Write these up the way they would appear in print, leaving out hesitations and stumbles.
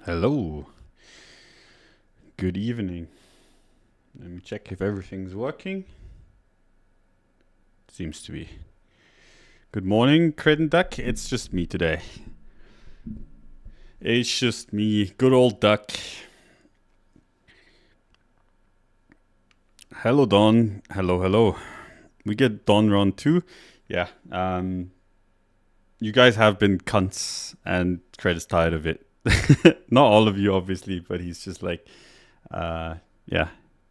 Hello. Good evening. Let me check if everything's working. Seems to be. Good morning, Cred and Duck. It's just me today. It's just me, good old Duck. Hello, Don. Hello. We get Don round 2. Yeah. You guys have been cunts, and Cred is tired of it. Not all of you, obviously, but he's just like, yeah,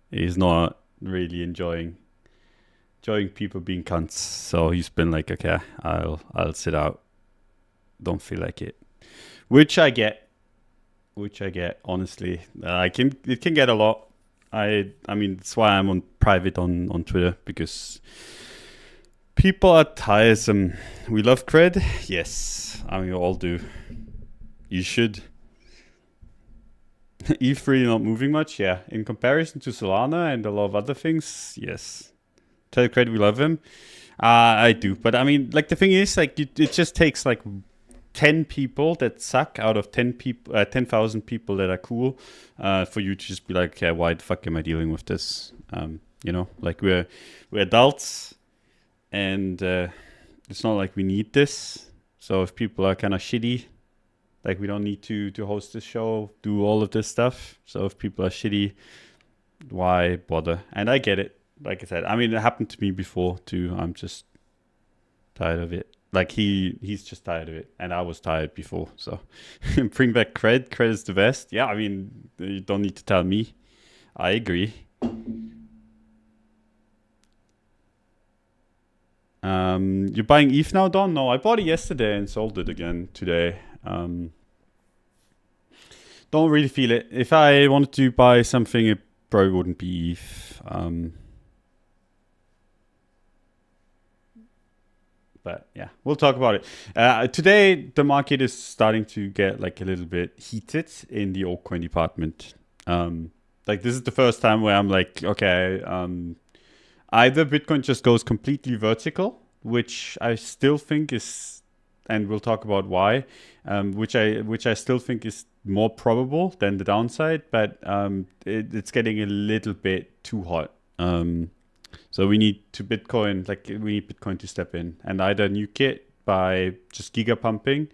he's not really enjoying people being cunts. So he's been like, okay, I'll sit out. Don't feel like it, which I get. Honestly, it can get a lot. I mean, that's why I'm on private on Twitter, because people are tiresome. We love Cred, yes. I mean, we all do. You should. ETH really not moving much, yeah. In comparison to Solana and a lot of other things, yes. Tell Cred we love him. I do, but I mean, like, the thing is, like, it just takes like 10 people that suck out of 10,000 people that are cool, for you to just be like, okay, why the fuck am I dealing with this? You know, like, we're adults, and it's not like we need this. So if people are kind of shitty, like, we don't need to host this show, do all of this stuff. So if people are shitty, why bother? And I get it. Like I said, I mean, it happened to me before too. I'm just tired of it. Like, he's just tired of it, and I was tired before. So bring back Cred. Cred is the best. Yeah, I mean, you don't need to tell me. I agree. You're buying ETH now, Don? No, I bought it yesterday and sold it again today. Don't really feel it. If I wanted to buy something, it probably wouldn't be ETH. But yeah, we'll talk about it. Today, the market is starting to get like a little bit heated in the altcoin department. Like, this is the first time where I'm like, okay, either Bitcoin just goes completely vertical, which I still think is, and we'll talk about why, which I still think is more probable than the downside, but it's getting a little bit too hot. So we need Bitcoin to step in and either nuke it by just giga pumping,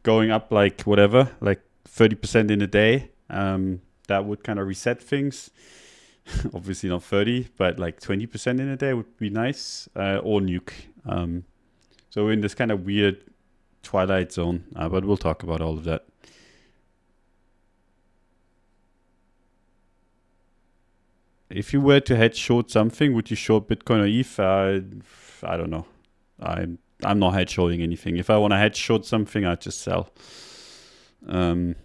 going up like whatever, like 30% in a day. That would kind of reset things. Obviously not 30, but like 20% in a day would be nice, or nuke. So we're in this kind of weird twilight zone, but we'll talk about all of that. If you were to hedge short something, would you short Bitcoin or ETH? I don't know. I'm not hedge shorting anything. If I want to hedge short something, I'd just sell. But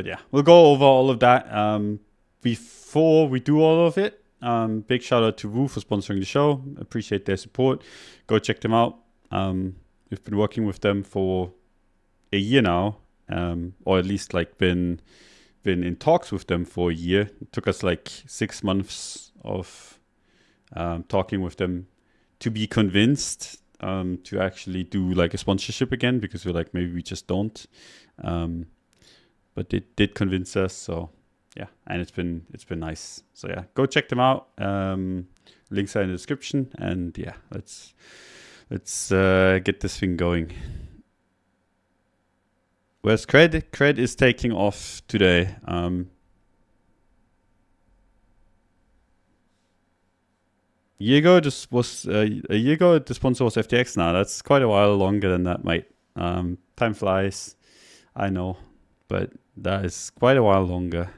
yeah, we'll go over all of that. Before we do all of it, big shout out to Woo for sponsoring the show. Appreciate their support. Go check them out. We've been working with them for a year now, or at least like been in talks with them for a year. It took us like 6 months of talking with them to be convinced to actually do like a sponsorship again, because we're like, maybe we just don't. But they did convince us, so yeah, and it's been nice. So yeah, go check them out. Links are in the description, and yeah, let's get this thing going. Where's Cred? Cred is taking off today. A year ago, the sponsor was FTX. Now that's quite a while longer than that, mate. Time flies, I know, but that is quite a while longer.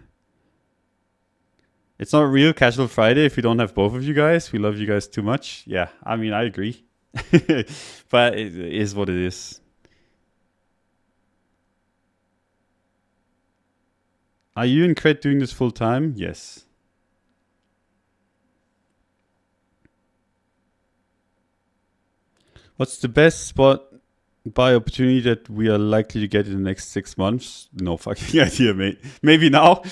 It's not a real casual Friday if we don't have both of you guys. We love you guys too much. Yeah, I mean, I agree, but it is what it is. Are you and Cred doing this full time? Yes. What's the best spot buy opportunity that we are likely to get in the next 6 months? No fucking idea, mate. Maybe now.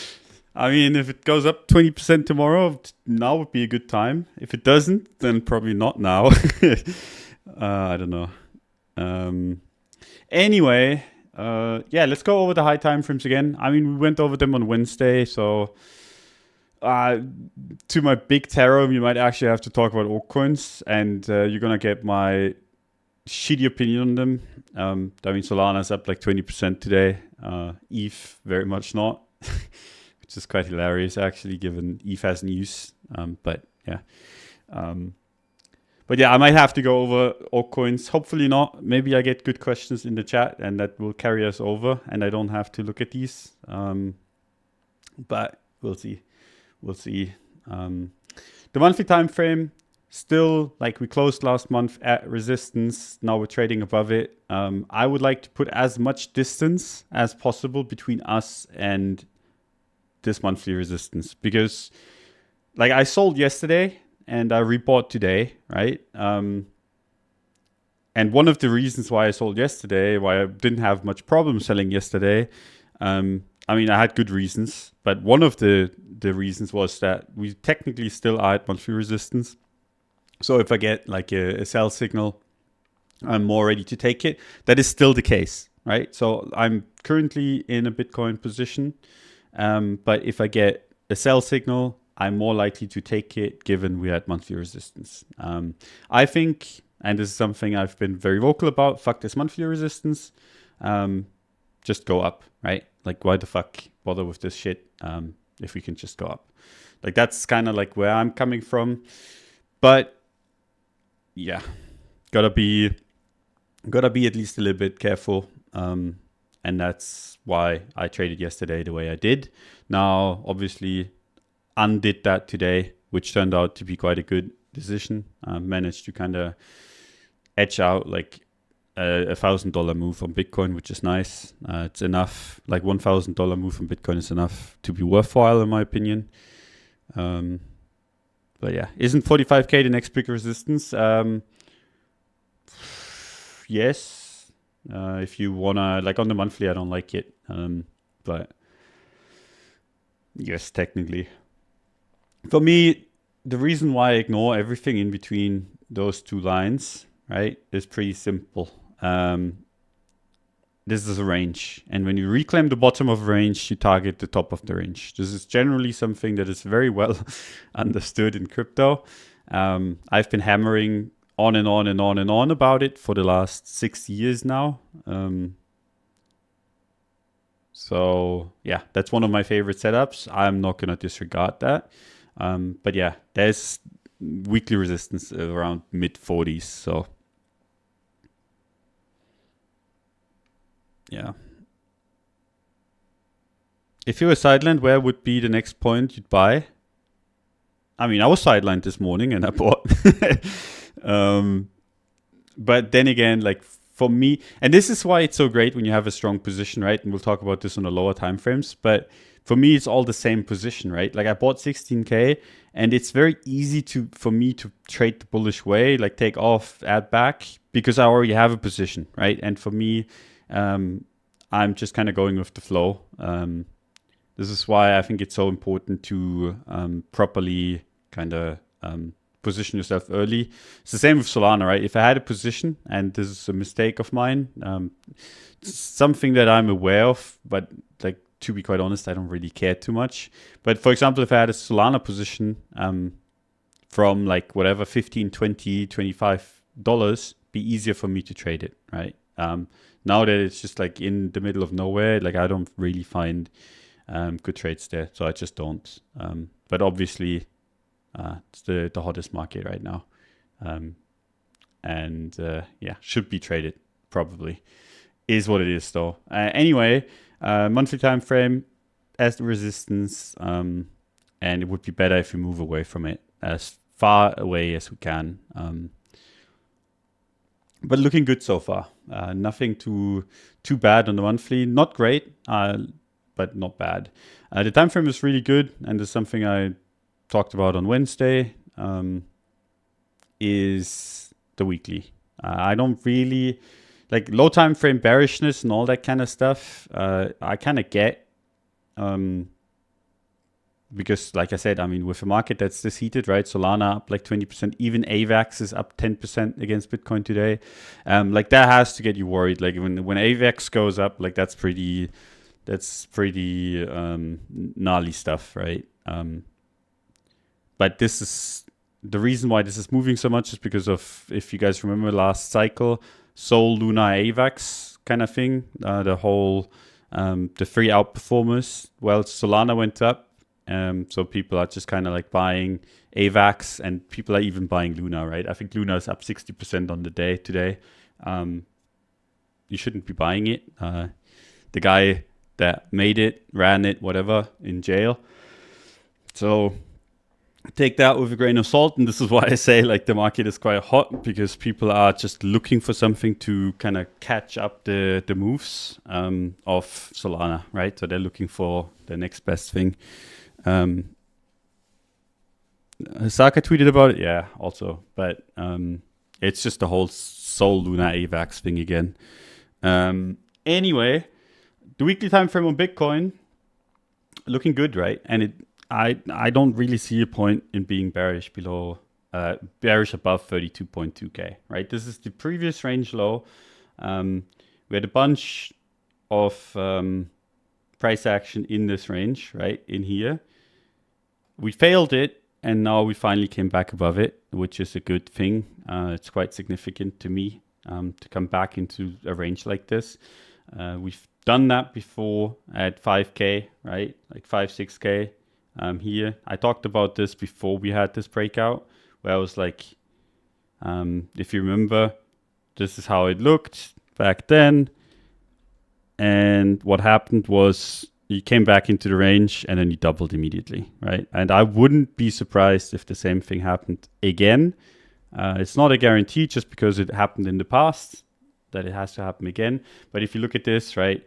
I mean, if it goes up 20% tomorrow, now would be a good time. If it doesn't, then probably not now. I don't know. Anyway, Yeah, let's go over the high time frames again. I mean, we went over them on Wednesday, so to my big terror, we might actually have to talk about altcoins, and you're gonna get my shitty opinion on them. I mean, Solana's up like 20% today. ETH very much not, which is quite hilarious actually, given ETH has news. But yeah. But yeah, I might have to go over altcoins. Hopefully not. Maybe I get good questions in the chat and that will carry us over and I don't have to look at these. But we'll see. We'll see. The monthly time frame, still like we closed last month at resistance. Now we're trading above it. I would like to put as much distance as possible between us and this monthly resistance because like I sold yesterday and I rebought today, right? And one of the reasons why I sold yesterday, why I didn't have much problem selling yesterday, I mean, I had good reasons, but one of the reasons was that we technically still are at monthly resistance. So if I get like a sell signal, I'm more ready to take it. That is still the case, right? So I'm currently in a Bitcoin position, but if I get a sell signal, I'm more likely to take it given we're at monthly resistance. I think, and this is something I've been very vocal about, fuck this monthly resistance. Just go up, right? Like why the fuck bother with this shit if we can just go up? Like that's kind of like where I'm coming from. But yeah, gotta be at least a little bit careful. And that's why I traded yesterday the way I did. Now, obviously, undid that today, which turned out to be quite a good decision. Managed to kind of edge out like a $1,000 move on Bitcoin, which is nice. It's enough, like $1,000 move on Bitcoin is enough to be worthwhile in my opinion. But yeah, isn't 45k the next big resistance? Yes. If you wanna, like on the monthly, I don't like it. But yes, technically. For me, the reason why I ignore everything in between those two lines, right, is pretty simple. This is a range. And when you reclaim the bottom of a range, you target the top of the range. This is generally something that is very well understood in crypto. I've been hammering on and on and on and on about it for the last 6 years now. So yeah, that's one of my favorite setups. I'm not going to disregard that. But yeah, there's weekly resistance around mid 40s. So yeah. If you were sidelined, where would be the next point you'd buy? I mean, I was sidelined this morning and I bought. But then again, like for me, and this is why it's so great when you have a strong position, right? And we'll talk about this on the lower time frames. But for me, it's all the same position, right? Like I bought 16K and it's very easy for me to trade the bullish way, like take off, add back, because I already have a position, right? And for me, I'm just kind of going with the flow. This is why I think it's so important to properly kind of position yourself early. It's the same with Solana, right? If I had a position, and this is a mistake of mine, something that I'm aware of, but like to be quite honest, I don't really care too much. But for example, if I had a Solana position from like whatever, $15, $20, $25, be easier for me to trade it, right? Now that it's just like in the middle of nowhere, like I don't really find good trades there, so I just don't. But obviously, it's the hottest market right now, and yeah, should be traded probably. Is what it is though. Anyway, monthly time frame as the resistance, and it would be better if we move away from it as far away as we can. But looking good so far. Nothing too bad on the monthly. Not great, but not bad. The time frame is really good, and there's something I talked about on Wednesday. Is the weekly. I don't really like low time frame bearishness and all that kind of stuff. I kind of get the because like I said, I mean, with a market that's this heated, right? Solana up like 20%, even AVAX is up 10% against Bitcoin today. Like that has to get you worried. Like when AVAX goes up, like that's pretty gnarly stuff, right? But this is the reason why this is moving so much is because of, if you guys remember last cycle, Sol, Luna, AVAX kind of thing, the whole the three outperformers. Well, Solana went up, so people are just kind of like buying AVAX, and people are even buying Luna, right? I think Luna is up 60% on the day today. You shouldn't be buying it. The guy that made it, ran it, whatever, in jail. So take that with a grain of salt. And this is why I say like the market is quite hot, because people are just looking for something to kind of catch up the moves of Solana, right? So they're looking for the next best thing. Saka tweeted about it, yeah, also. But it's just the whole Sol Luna AVAX thing again. Anyway, the weekly time frame on Bitcoin looking good, right? And I don't really see a point in being bearish above 32.2k, right? This is the previous range low. We had a bunch of price action in this range, right? In here, we failed it, and now we finally came back above it, which is a good thing. It's quite significant to me to come back into a range like this. We've done that before at 5k, right? Like 5-6k. Here, I talked about this before we had this breakout, where I was like, if you remember, this is how it looked back then. And what happened was you came back into the range and then you doubled immediately, right? And I wouldn't be surprised if the same thing happened again. It's not a guarantee just because it happened in the past that it has to happen again. But if you look at this, right,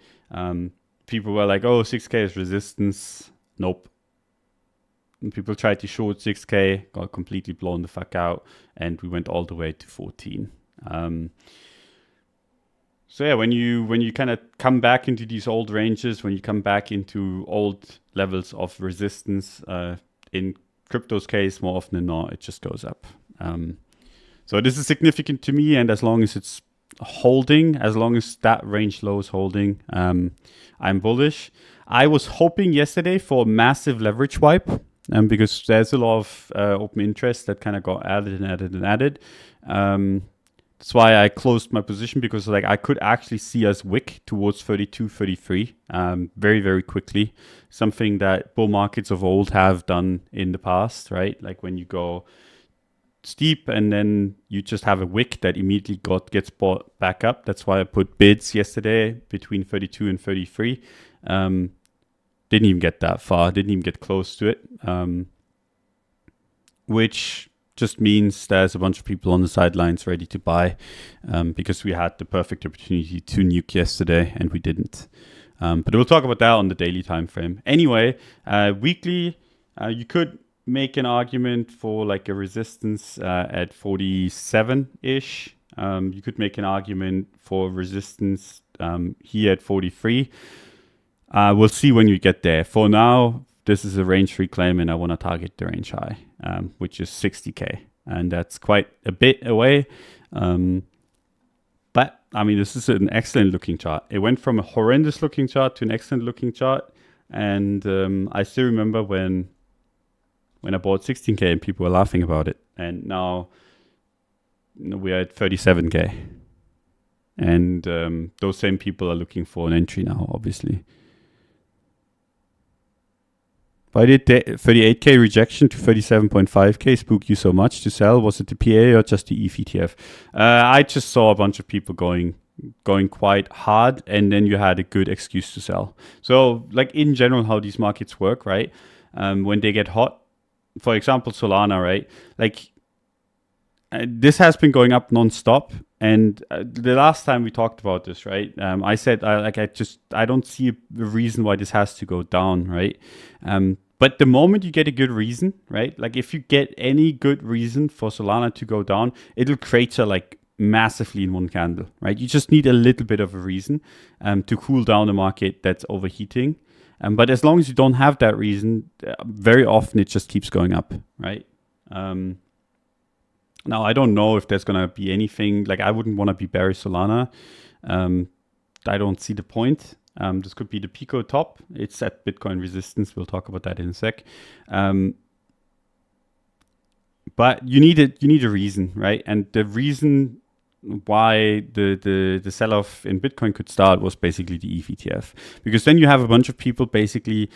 people were like, oh, 6k is resistance. Nope. And people tried to short 6k, got completely blown the fuck out, and we went all the way to 14. So yeah, when you kind of come back into these old ranges, when you come back into old levels of resistance, in crypto's case, more often than not, it just goes up. So this is significant to me, and as long as it's holding, as long as that range low is holding, I'm bullish. I was hoping yesterday for a massive leverage wipe, because there's a lot of open interest that kind of got added. That's why I closed my position, because like I could actually see us wick towards 32, 33 very, very quickly. Something that bull markets of old have done in the past, right? Like when you go steep and then you just have a wick that immediately gets bought back up. That's why I put bids yesterday between 32 and 33. Didn't even get that far, didn't even get close to it, which just means there's a bunch of people on the sidelines ready to buy, because we had the perfect opportunity to nuke yesterday and we didn't. But we'll talk about that on the daily time frame. Anyway, weekly, you could make an argument for like a resistance at 47-ish. You could make an argument for resistance here at 43. We'll see when you get there. For now, this is a range reclaim, and I want to target the range high, which is 60k, and that's quite a bit away. But I mean, this is an excellent looking chart. It went from a horrendous looking chart to an excellent looking chart, and I still remember when I bought 16k and people were laughing about it, and now we're at 37k, and those same people are looking for an entry now, obviously. Why did the 38k rejection to 37.5k spook you so much to sell? Was it the PA or just the ETH ETF? I just saw a bunch of people going quite hard, and then you had a good excuse to sell. So like in general, how these markets work, right? When they get hot, for example, Solana, right? Like this has been going up non-stop. And the last time we talked about this, right? I said, I don't see a reason why this has to go down, right? But the moment you get a good reason, right? Like if you get any good reason for Solana to go down, it'll crater like massively in one candle, right? You just need a little bit of a reason to cool down a market that's overheating. But as long as you don't have that reason, very often it just keeps going up, right? Now, I don't know if there's going to be anything, like I wouldn't want to be bearish Solana. I don't see the point. This could be the Pico top. It's at Bitcoin resistance. We'll talk about that in a sec. But you need a reason, right? And the reason why the sell-off in Bitcoin could start was basically the ETH ETF. Because then you have a bunch of people basically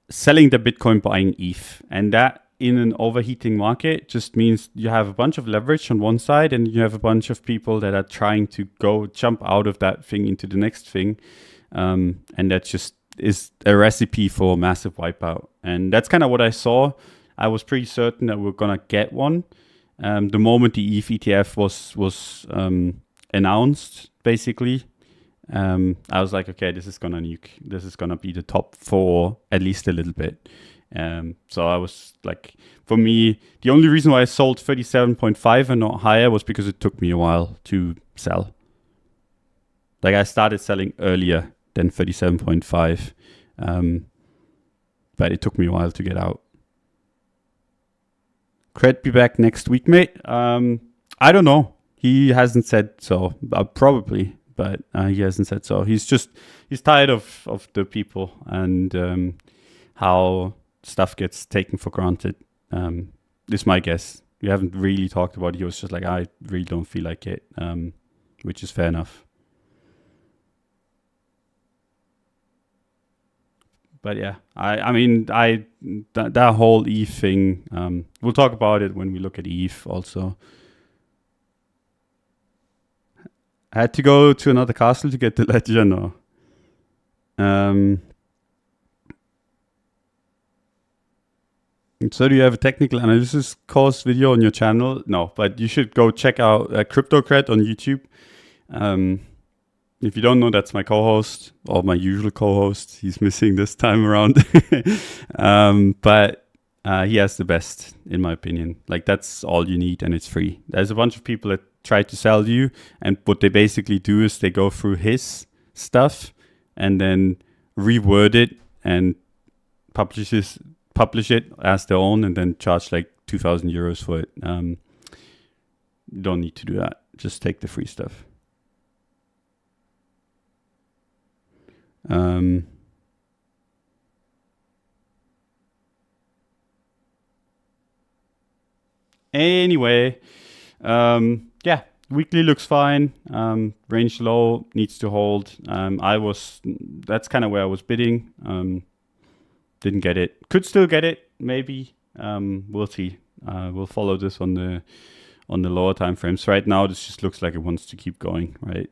selling the Bitcoin, buying ETH. And that in an overheating market just means you have a bunch of leverage on one side and you have a bunch of people that are trying to jump out of that thing into the next thing. And that just is a recipe for massive wipeout. And that's kind of what I saw. I was pretty certain that we're going to get one. The moment the ETH ETF was announced, basically, I was like, okay, this is going to nuke. This is going to be the top for at least a little bit. So I was like, for me, the only reason why I sold 37.5 and not higher was because it took me a while to sell. Like I started selling earlier than 37.5, but it took me a while to get out. Cred be back next week, mate. I don't know. He hasn't said so. Probably, but he hasn't said so. He's tired of the people and how stuff gets taken for granted. Is my guess. We haven't really talked about it. He was just like, I really don't feel like it, which is fair enough. But yeah, I mean, that whole ETH thing, we'll talk about it when we look at ETH also. I had to go to another castle to get the ledger, no. So do you have a technical analysis course video on your channel? No, but you should go check out CryptoCred on YouTube. If you don't know, that's my co-host, or my usual co-host. He's missing this time around. But he has the best, in my opinion. Like, that's all you need, and it's free. There's a bunch of people that try to sell you, and what they basically do is they go through his stuff and then reword it and publish it as their own and then charge like 2,000 euros for it. You don't need to do that. Just take the free stuff. Anyway, yeah, weekly looks fine. Range low needs to hold. That's kind of where I was bidding. Didn't get it. Could still get it, maybe. We'll see. We'll follow this on the lower time frames. Right now, this just looks like it wants to keep going, right?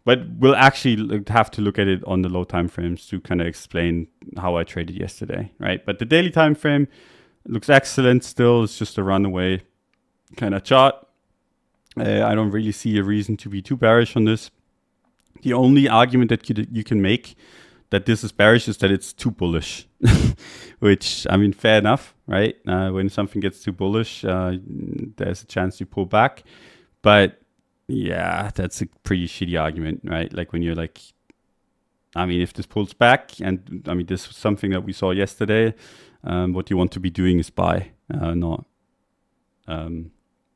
But we'll actually have to look at it on the low time frames to kind of explain how I traded yesterday, right? But the daily time frame looks excellent still. It's just a runaway kind of chart. I don't really see a reason to be too bearish on this. The only argument that you can make that this is bearish is that it's too bullish, which, I mean, fair enough, right? When something gets too bullish, there's a chance you pull back. But yeah, that's a pretty shitty argument, right? Like when you're like, I mean, if this pulls back, and I mean, this was something that we saw yesterday, what you want to be doing is buy, not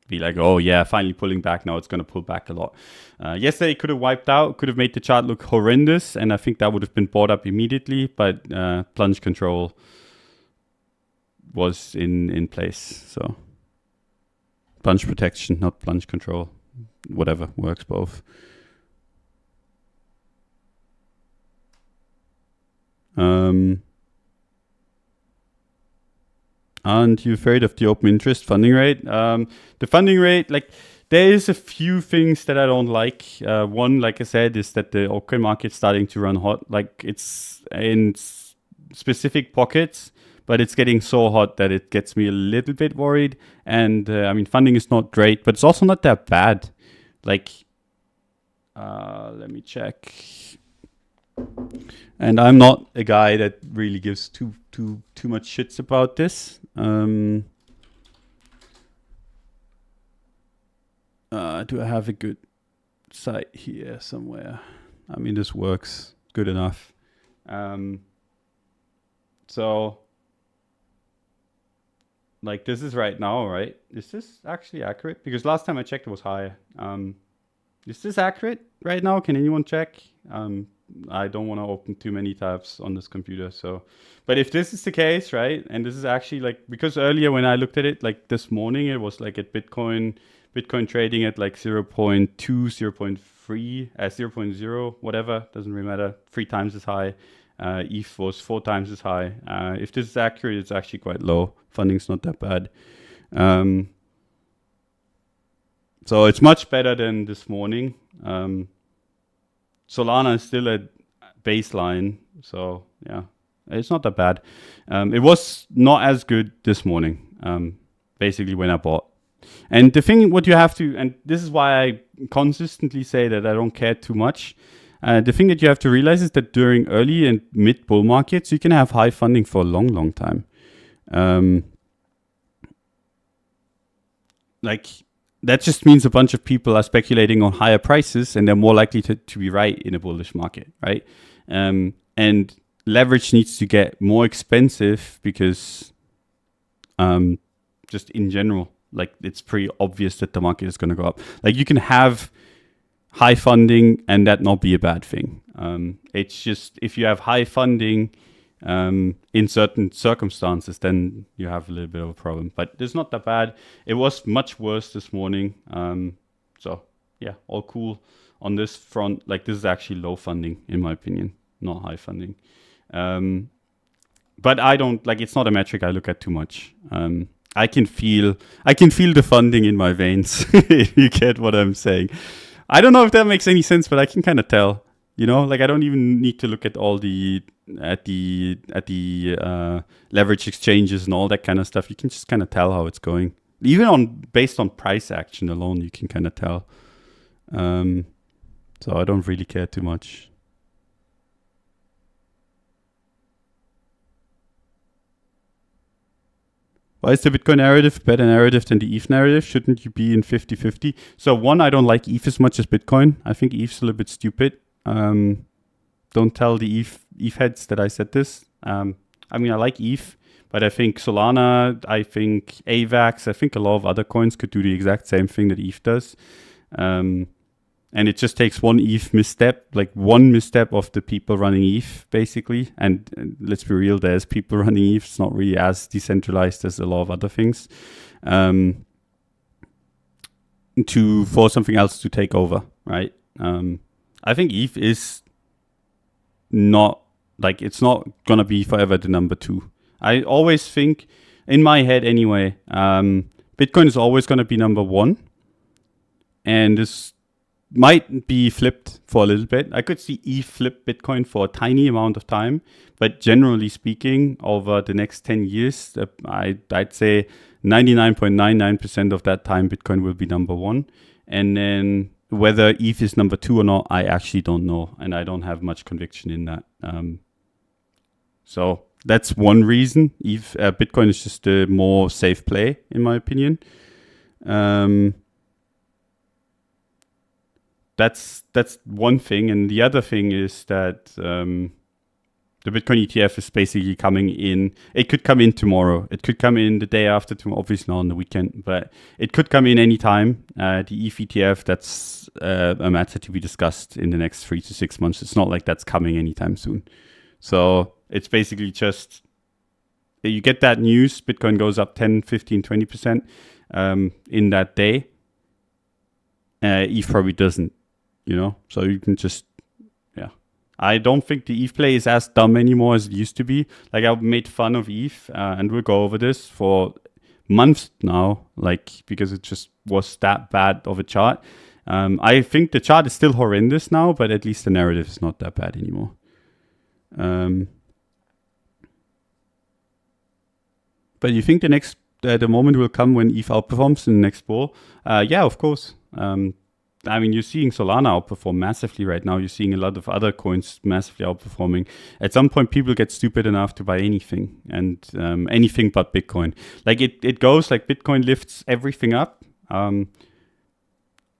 be like, oh yeah, finally pulling back. Now it's going to pull back a lot. Yesterday it could have wiped out, could have made the chart look horrendous, and I think that would have been bought up immediately, but plunge control was in place. So plunge protection, not plunge control. Whatever, works both. Aren't you afraid of the open interest funding rate? The funding rate, like, there is a few things that I don't like. One, like I said, is that the altcoin market's starting to run hot. Like, it's in specific pockets, but it's getting so hot that it gets me a little bit worried. And I mean, funding is not great, but it's also not that bad. Like, let me check. And I'm not a guy that really gives too much shits about this. Do I have a good site here somewhere? I mean, this works good enough. So like this is right now, right? Is this actually accurate? Because last time I checked it was high. Is this accurate right now? Can anyone check? I don't want to open too many tabs on this computer. So, but if this is the case, right, and this is actually like, because earlier when I looked at it, like this morning, it was like at Bitcoin trading at like 0.2, 0.3, 0.0, whatever, doesn't really matter, 3 times as high. ETH was 4 times as high. If this is accurate, it's actually quite low. Funding's not that bad. So it's much better than this morning. Solana is still at baseline, so yeah, it's not that bad. It was not as good this morning, basically when I bought. And the thing, what you have to, and this is why I consistently say that I don't care too much. The thing that you have to realize is that during early and mid bull markets, you can have high funding for a long, long time. Like that just means a bunch of people are speculating on higher prices, and they're more likely to be right in a bullish market, right? And leverage needs to get more expensive because, just in general, like it's pretty obvious that the market is going to go up. Like you can have high funding and that not be a bad thing. It's just if you have high funding in certain circumstances, then you have a little bit of a problem. But it's not that bad. It was much worse this morning. So yeah, all cool on this front. Like this is actually low funding in my opinion, not high funding. But I don't like. It's not a metric I look at too much. I can feel the funding in my veins. If you get what I'm saying. I don't know if that makes any sense, but I can kind of tell. You know, like I don't even need to look at all the leverage exchanges and all that kind of stuff. You can just kind of tell how it's going. Even based on price action alone, you can kind of tell. So I don't really care too much. Why is the Bitcoin narrative a better narrative than the ETH narrative? Shouldn't you be in 50-50? So one, I don't like ETH as much as Bitcoin. I think ETH's a little bit stupid. Don't tell the ETH heads that I said this. I mean, I like ETH, but I think Solana, I think AVAX, I think a lot of other coins could do the exact same thing that ETH does. And it just takes one ETH misstep, like one misstep of the people running ETH, basically. And let's be real, there's people running ETH. It's not really as decentralized as a lot of other things. For something else to take over, right? I think ETH is not, like, it's not going to be forever the number 2. I always think, in my head anyway, Bitcoin is always going to be number 1. And this might be flipped for a little bit. I could see ETH flip Bitcoin for a tiny amount of time, but generally speaking, over the next 10 years, I'd say 99.99% of that time, Bitcoin will be number 1. And then whether ETH is number 2 or not, I actually don't know, and I don't have much conviction in that. So that's one reason. Bitcoin is just a more safe play, in my opinion. That's one thing, and the other thing is that the Bitcoin ETF is basically coming in. It could come in tomorrow. It could come in the day after tomorrow. Obviously not on the weekend, but it could come in anytime. The ETH ETF, that's a matter to be discussed in the next 3 to 6 months. It's not like that's coming anytime soon. So it's basically just you get that news. Bitcoin goes up 10, 15, 20% in that day. ETH probably doesn't. You know, so you can just, yeah. I don't think the ETH play is as dumb anymore as it used to be. Like I've made fun of ETH, and we'll go over this for months now, like because it just was that bad of a chart. I think the chart is still horrendous now, but at least the narrative is not that bad anymore. But you think the moment will come when ETH outperforms in the next bull? Yeah, of course. I mean, you're seeing Solana outperform massively right now. You're seeing a lot of other coins massively outperforming. At some point, people get stupid enough to buy anything, and anything but Bitcoin. Like it goes like Bitcoin lifts everything up, and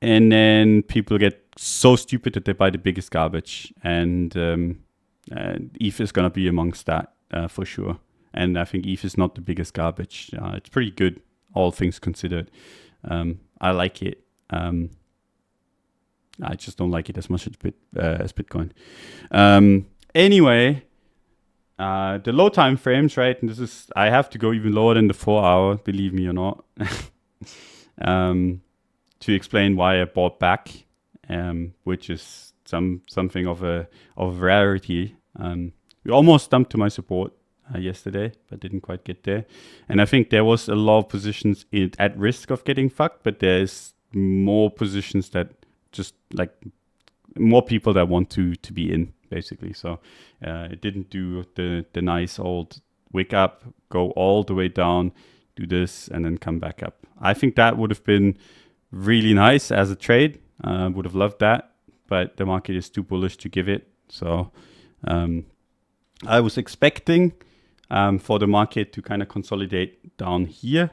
then people get so stupid that they buy the biggest garbage. And ETH is going to be amongst that for sure. And I think ETH is not the biggest garbage. It's pretty good, all things considered. I like it. I just don't like it as much as Bitcoin. Anyway, the low time frames, right? And I have to go even lower than the 4 hour, believe me or not, to explain why I bought back, which is something of a rarity. We almost dumped to my support yesterday, but didn't quite get there. And I think there was a lot of positions at risk of getting fucked, but there's more positions that just like more people that want to be in, basically. So it didn't do the nice old wake up, go all the way down, do this, and then come back up. I think that would have been really nice as a trade. Would have loved that, but the market is too bullish to give it. So I was expecting for the market to kind of consolidate down here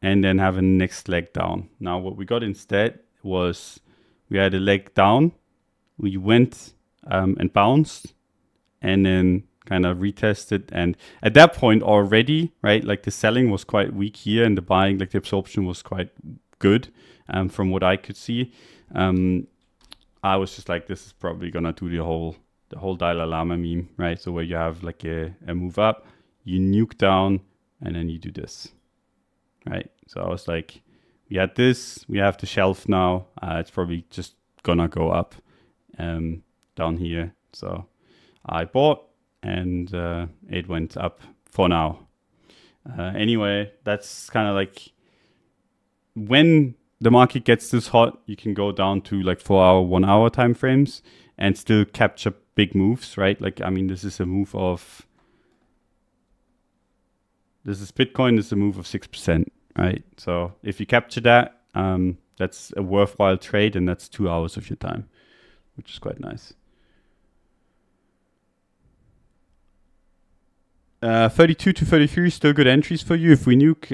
and then have a next leg down. Now what we got instead was we had a leg down, we went and bounced, and then kind of retested. And at that point already, right, like the selling was quite weak here and the buying, like the absorption was quite good from what I could see. I was just like, this is probably gonna do the whole Dalai Lama meme, right? So where you have like a move up, you nuke down, and then you do this, right? So I was like, we had this, we have the shelf now. It's probably just gonna go up down here. So I bought, and it went up for now. Anyway, that's kind of like when the market gets this hot, you can go down to like 4 hour, 1 hour time frames and still capture big moves, right? Like, I mean, this is a move of, this is Bitcoin, this is a move of 6%, right? So if you capture that, that's a worthwhile trade, and that's 2 hours of your time, which is quite nice. 32 to 33 still good entries for you. If we nuke,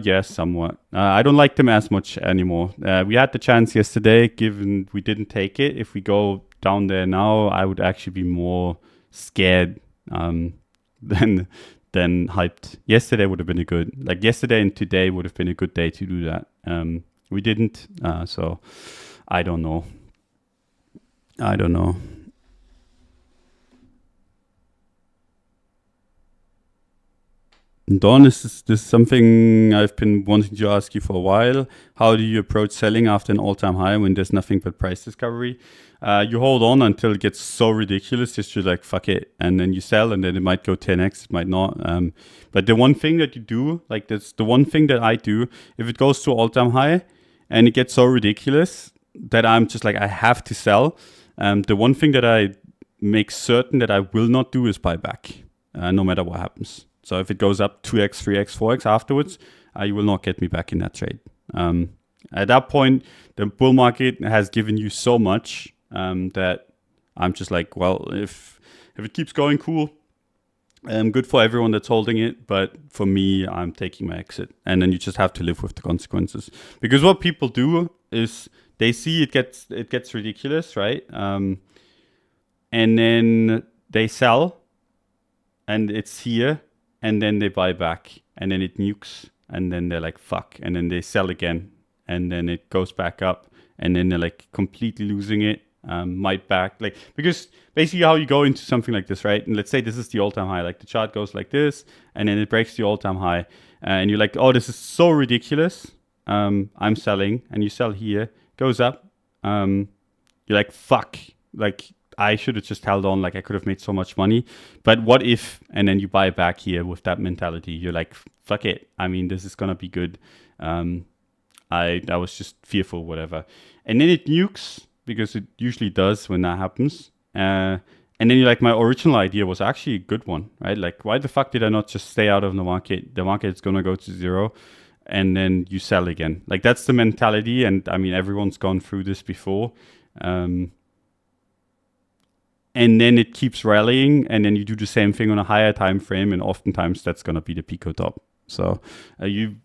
yes, somewhat. I don't like them as much anymore. We had the chance yesterday, given we didn't take it. If we go down there now, I would actually be more scared than hyped. Yesterday would have been yesterday and today would have been a good day to do that. We didn't, so I don't know. Don, this is something I've been wanting to ask you for a while. How do you approach selling after an all-time high when there's nothing but price discovery? You hold on until it gets so ridiculous, just you're like, fuck it. And then you sell, and then it might go 10x, it might not. But the one thing that you do, like that's the one thing that I do, if it goes to all-time high and it gets so ridiculous that I'm just like, I have to sell. The one thing that I make certain that I will not do is buy back, no matter what happens. So if it goes up 2x, 3x, 4x afterwards, you will not get me back in that trade. At that point, the bull market has given you so much that I'm just like, well, if it keeps going, cool. Good for everyone that's holding it. But for me, I'm taking my exit. And then you just have to live with the consequences. Because what people do is they see it gets ridiculous, right? And then they sell, and it's here. And then they buy back, and then it nukes, and then they're like, fuck. And then they sell again, and then it goes back up, and then they're like completely losing it, might back. Like, because basically how you go into something like this, right? And let's say this is the all-time high, like the chart goes like this, and then it breaks the all-time high. And you're like, oh, this is so ridiculous. I'm selling, and you sell here, goes up. You're like, fuck, like, I should have just held on, like I could have made so much money. But what if, and then you buy back here with that mentality, you're like, fuck it. I mean, this is going to be good. I was just fearful, whatever. And then it nukes, because it usually does when that happens. And then you're like, my original idea was actually a good one, right? Like, why the fuck did I not just stay out of the market? The market is going to go to zero, and then you sell again. Like, that's the mentality. And I mean, everyone's gone through this before. And then it keeps rallying, and then you do the same thing on a higher time frame, and oftentimes that's going to be the pico top. So you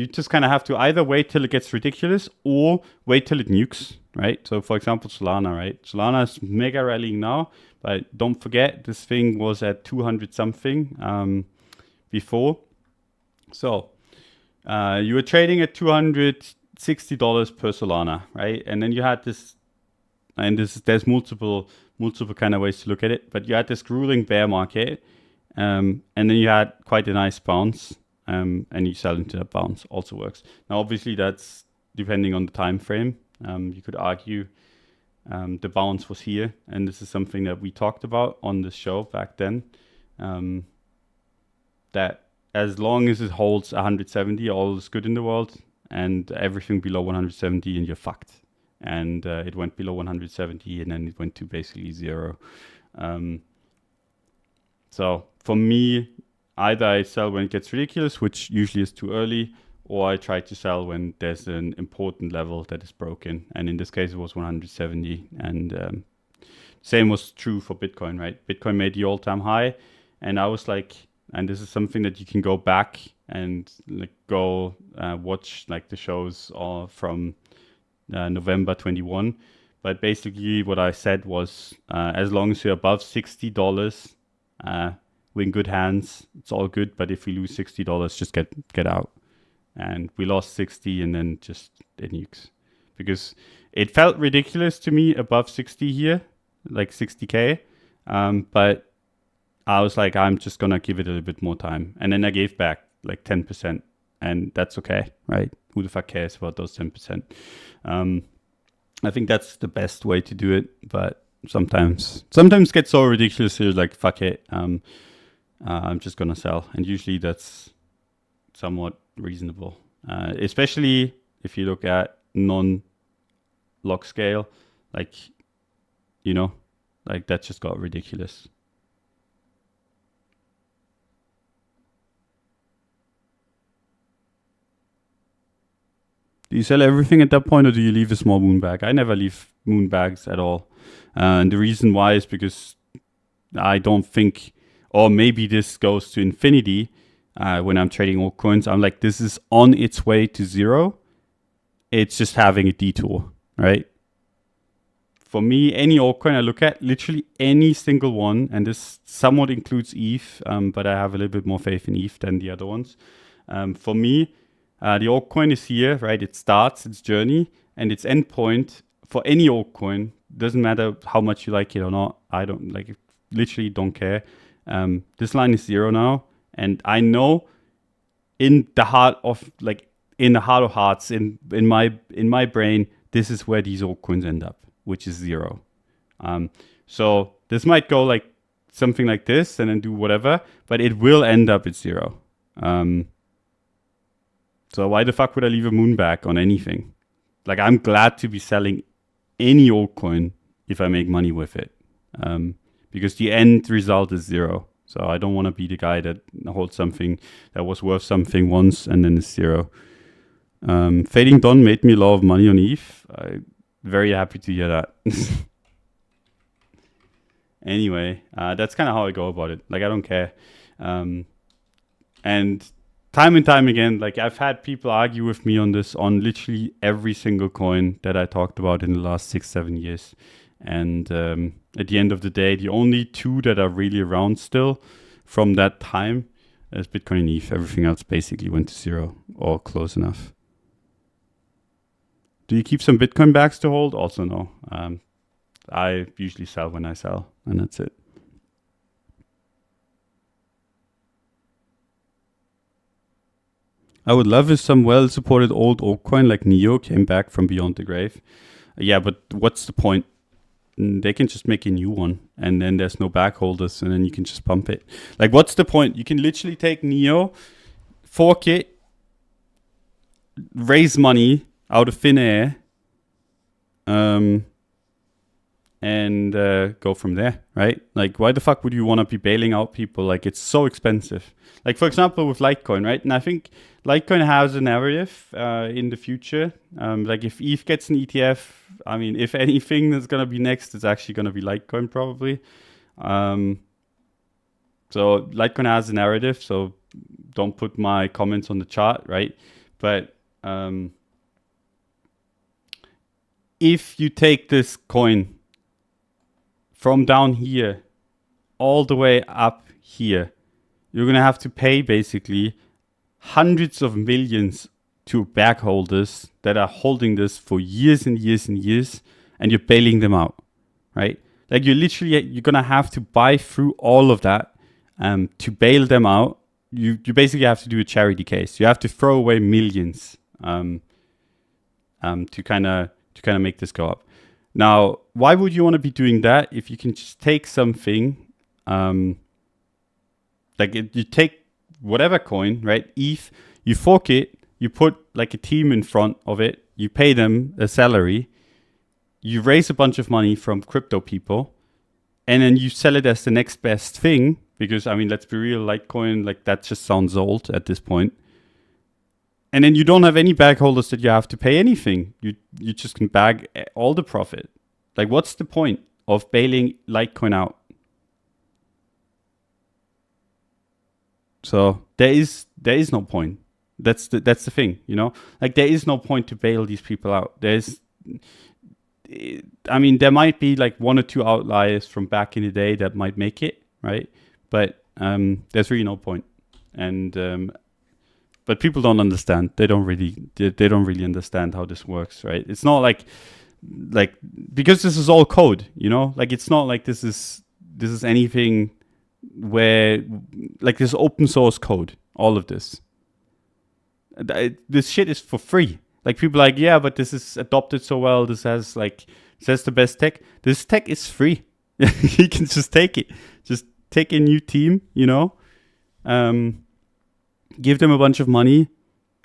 just kind of have to either wait till it gets ridiculous or wait till it nukes, right? So for example, Solana, right? Solana is mega rallying now, but don't forget this thing was at 200 something before. So you were trading at $260 per Solana, right? And then you had this, and there's multiple kind of ways to look at it, but you had this grueling bear market, and then you had quite a nice bounce, and you sell into that bounce. Also works. Now, obviously, that's depending on the time frame. You could argue the bounce was here, and this is something that we talked about on the show back then. That as long as it holds 170, all is good in the world, and everything below 170, and you're fucked. And it went below 170, and then it went to basically zero. So for me, either I sell when it gets ridiculous, which usually is too early, or I try to sell when there's an important level that is broken. And in this case, it was 170. And same was true for Bitcoin, right? Bitcoin made the all-time high, and I was like, and this is something that you can go back and like go watch like the shows from November 21. But basically what I said was, as long as you're above $60, we're in good hands. It's all good. But if we lose $60, just get out. And we lost 60, and then just it nukes, because it felt ridiculous to me above 60 here, like 60K. But I was like, I'm just gonna give it a little bit more time, and then I gave back like 10%, and that's okay, right? Who the fuck cares about those 10%? I think that's the best way to do it, but sometimes gets so ridiculous, you're like, fuck it, I'm just gonna sell, and usually that's somewhat reasonable, especially if you look at non-log scale, like, you know, like that just got ridiculous. Do you sell everything at that point, or do you leave a small moon bag? I never leave moon bags at all. And the reason why is because I don't think, or maybe this goes to infinity when I'm trading altcoins. I'm like, this is on its way to zero. It's just having a detour, right? For me, any altcoin I look at, literally any single one, and this somewhat includes ETH, but I have a little bit more faith in ETH than the other ones. For me, the altcoin is here, right? It starts its journey, and its endpoint for any altcoin, doesn't matter how much you like it or not. I don't like, literally don't care. This line is zero now, and I know in the heart of hearts, in my brain, this is where these altcoins end up, which is zero. So this might go like something like this and then do whatever, but it will end up at zero. So why the fuck would I leave a moon bag on anything? Like, I'm glad to be selling any altcoin if I make money with it, because the end result is zero. So I don't want to be the guy that holds something that was worth something once and then it's zero. Fading Don made me a lot of money on ETH. I'm very happy to hear that. Anyway, that's kind of how I go about it. Like, I don't care. And time and time again, like, I've had people argue with me on this, on literally every single coin that I talked about in the last 6-7 years. And at the end of the day, the only two that are really around still from that time is Bitcoin and ETH. Everything else basically went to zero or close enough. Do you keep some Bitcoin bags to hold? Also no. I usually sell when I sell, and that's it. I would love if some well-supported old altcoin like Neo came back from beyond the grave. Yeah, but what's the point? They can just make a new one, and then there's no back holders, and then you can just pump it. Like, what's the point? You can literally take Neo, fork it, raise money out of thin air, and go from there, right? Like, why the fuck would you want to be bailing out people? Like, it's so expensive. Like, for example, with Litecoin, right? And I think Litecoin has a narrative in the future. Like, if ETH gets an ETF, I mean, if anything that's going to be next, it's actually going to be Litecoin probably. So Litecoin has a narrative, so don't put my comments on the chart, right? But if you take this coin from down here all the way up here, you're going to have to pay basically hundreds of millions to bag holders that are holding this for years and years and years, and you're bailing them out, right? Like you're going to have to buy through all of that to bail them out. You basically have to do a charity case. You have to throw away millions to kind of make this go up. Now, why would you want to be doing that if you can just take something, you take whatever coin, right? ETH, you fork it, you put like a team in front of it, you pay them a salary, you raise a bunch of money from crypto people, and then you sell it as the next best thing. Because, I mean, let's be real, Litecoin, like that just sounds old at this point. And then you don't have any bag holders that you have to pay anything. You just can bag all the profit. Like, what's the point of bailing Litecoin out? So there is no point. That's the thing, you know? Like, there is no point to bail these people out. There might be like one or two outliers from back in the day that might make it, right? But there's really no point. And but people don't understand. They don't really understand how this works, right? It's not like because this is all code, you know? Like it's not like this is anything where like this open source code, all of this. This shit is for free. Like people are like, yeah, but this is adopted so well. This has the best tech. This tech is free. You can just take it. Just take a new team, you know, give them a bunch of money,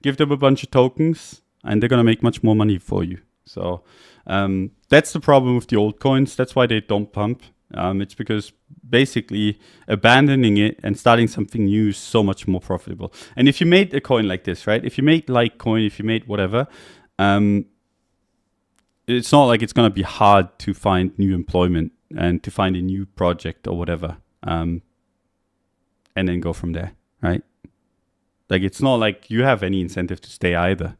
give them a bunch of tokens, and they're going to make much more money for you. So that's the problem with the old coins. That's why they don't pump. It's because basically abandoning it and starting something new is so much more profitable. And if you made a coin like this, right? If you made Litecoin, if you made whatever, it's not like it's going to be hard to find new employment and to find a new project or whatever. And then go from there, right? Like, it's not like you have any incentive to stay either.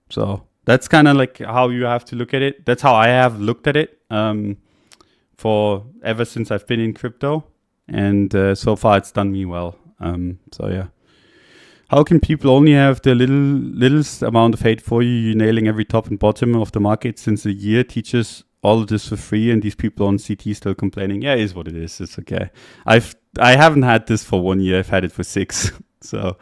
So that's kind of like how you have to look at it. That's how I have looked at it for ever since I've been in crypto. And so far it's done me well. So yeah. How can people only have the littlest amount of hate for you? You're nailing every top and bottom of the market since a year. Teaches all of this for free, and these people on CT still complaining. Yeah, it is what it is. It's okay. I haven't had this for 1 year. I've had it for 6. So,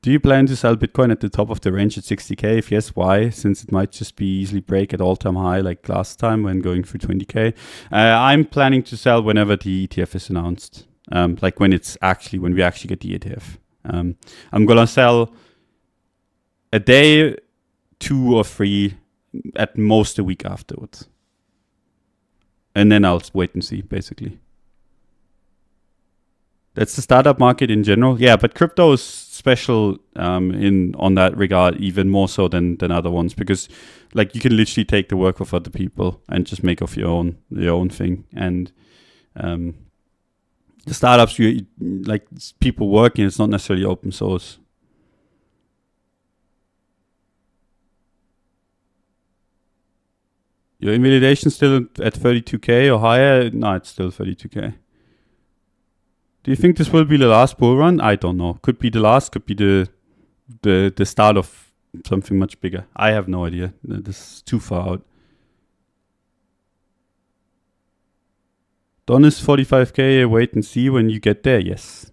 do you plan to sell Bitcoin at the top of the range at 60K? If yes, why? Since it might just be easily break at all-time high like last time when going through 20K. I'm planning to sell whenever the ETF is announced. Like when we actually get the ETF. I'm gonna sell a day, 2 or 3, at most a week afterwards. And then I'll wait and see, basically. That's the startup market in general. Yeah, but crypto is special on that regard, even more so than other ones, because like you can literally take the work of other people and just make of your own thing. And the startups, like people working, it's not necessarily open source. Your invalidation still at 32K or higher? No, it's still 32K. Do you think this will be the last bull run? I don't know. Could be the last, could be the start of something much bigger. I have no idea. This is too far out. Don is 45K, wait and see when you get there, yes.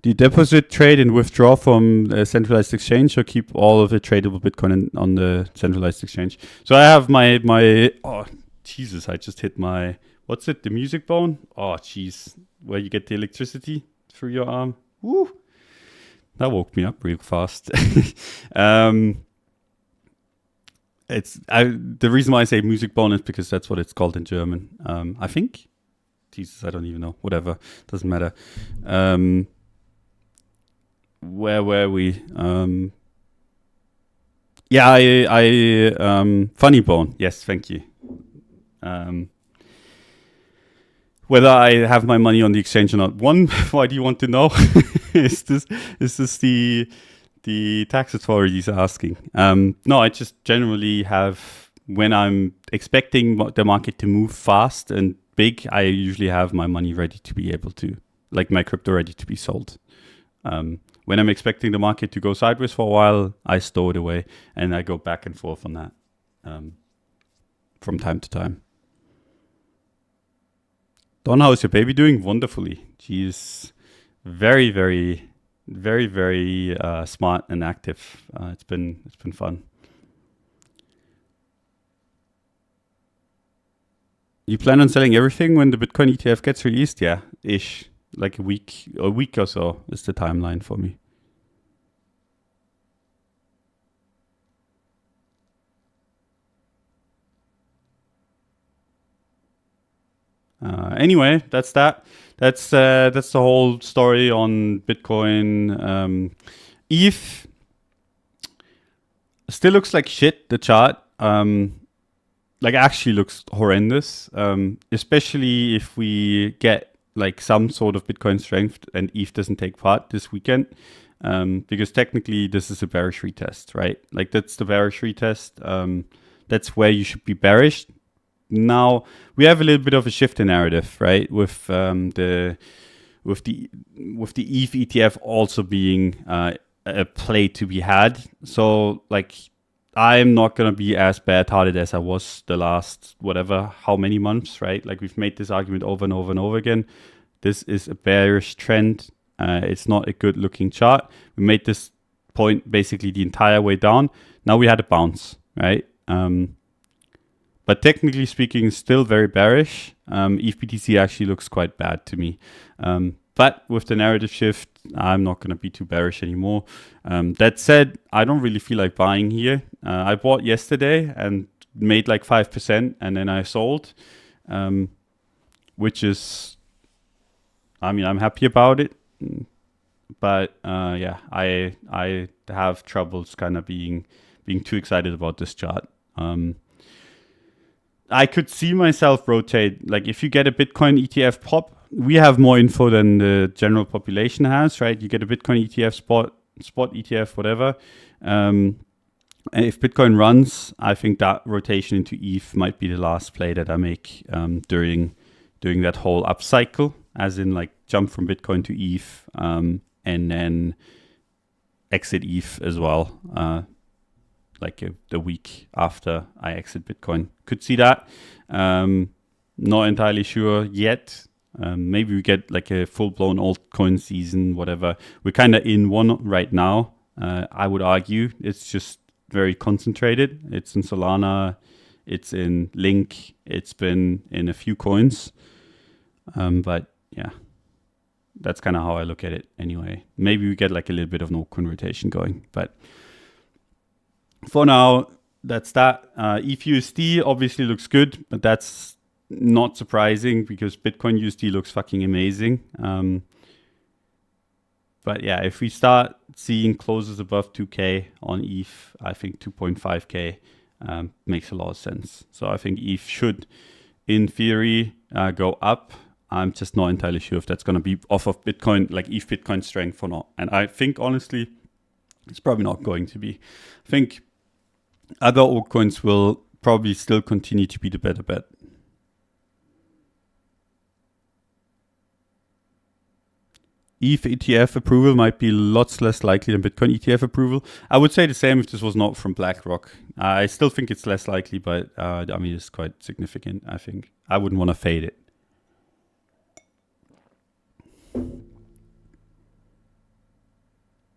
Do you deposit, trade, and withdraw from a centralized exchange, or keep all of the tradable Bitcoin on the centralized exchange? So I have my oh, Jesus, I just hit my, what's it, the music bone? Oh, jeez, where you get the electricity through your arm. Woo! That woke me up real fast. The reason why I say music bone is because that's what it's called in German. I think. Jesus, I don't even know. Whatever, doesn't matter. Where were we? Yeah, I funny bone. Yes, thank you. whether I have my money on the exchange or not. One, why do you want to know? is this the tax authorities asking? No, I just generally have, when I'm expecting the market to move fast and big, I usually have my money ready to be able to, like my crypto ready to be sold. When I'm expecting the market to go sideways for a while, I store it away and I go back and forth on that from time to time. Don, how's your baby doing? Wonderfully. She's very, very, very, very smart and active. It's been fun. You plan on selling everything when the Bitcoin ETF gets released? Yeah, ish. Like a week or so is the timeline for me. Anyway, that's that. That's the whole story on Bitcoin. ETH still looks like shit. The chart, like actually looks horrendous. Especially if we get like some sort of Bitcoin strength and ETH doesn't take part this weekend. Because technically this is a bearish retest, right? Like that's the bearish retest. That's where you should be bearish. Now we have a little bit of a shift in narrative, right? With the ETH ETF also being a play to be had. So like I'm not gonna be as bad-hearted as I was the last how many months, right? Like we've made this argument over and over and over again. This is a bearish trend. It's not a good-looking chart. We made this point basically the entire way down. Now we had a bounce, right? But technically speaking, still very bearish. ETH BTC actually looks quite bad to me. But with the narrative shift, I'm not going to be too bearish anymore. That said, I don't really feel like buying here. I bought yesterday and made like 5%, and then I sold, which is, I mean, I'm happy about it. But yeah, I have troubles kind of being too excited about this chart. I could see myself rotate. Like if you get a Bitcoin ETF pop, we have more info than the general population has, right? You get a Bitcoin ETF spot ETF, whatever. And if Bitcoin runs, I think that rotation into ETH might be the last play that I make during that whole upcycle, as in like jump from Bitcoin to ETH and then exit ETH as well. Like the week after I exit Bitcoin. Could see that. Not entirely sure yet. Maybe we get like a full-blown altcoin season, whatever. We're kind of in one right now. I would argue it's just very concentrated. It's in Solana. It's in Link. It's been in a few coins. But yeah, that's kind of how I look at it anyway. Maybe we get like a little bit of an altcoin rotation going, but for now, that's that. ETHUSD obviously looks good, but that's not surprising because Bitcoin USD looks fucking amazing. But yeah, if we start seeing closes above 2K on ETH, I think 2.5K makes a lot of sense. So I think ETH should, in theory, go up. I'm just not entirely sure if that's going to be off of Bitcoin, like ETH Bitcoin strength or not. And I think, honestly, it's probably not going to be. I think other altcoins will probably still continue to be the better bet. ETH ETF approval might be lots less likely than Bitcoin ETF approval. I would say the same if this was not from BlackRock. I still think it's less likely, but I mean, it's quite significant, I think. I wouldn't want to fade it.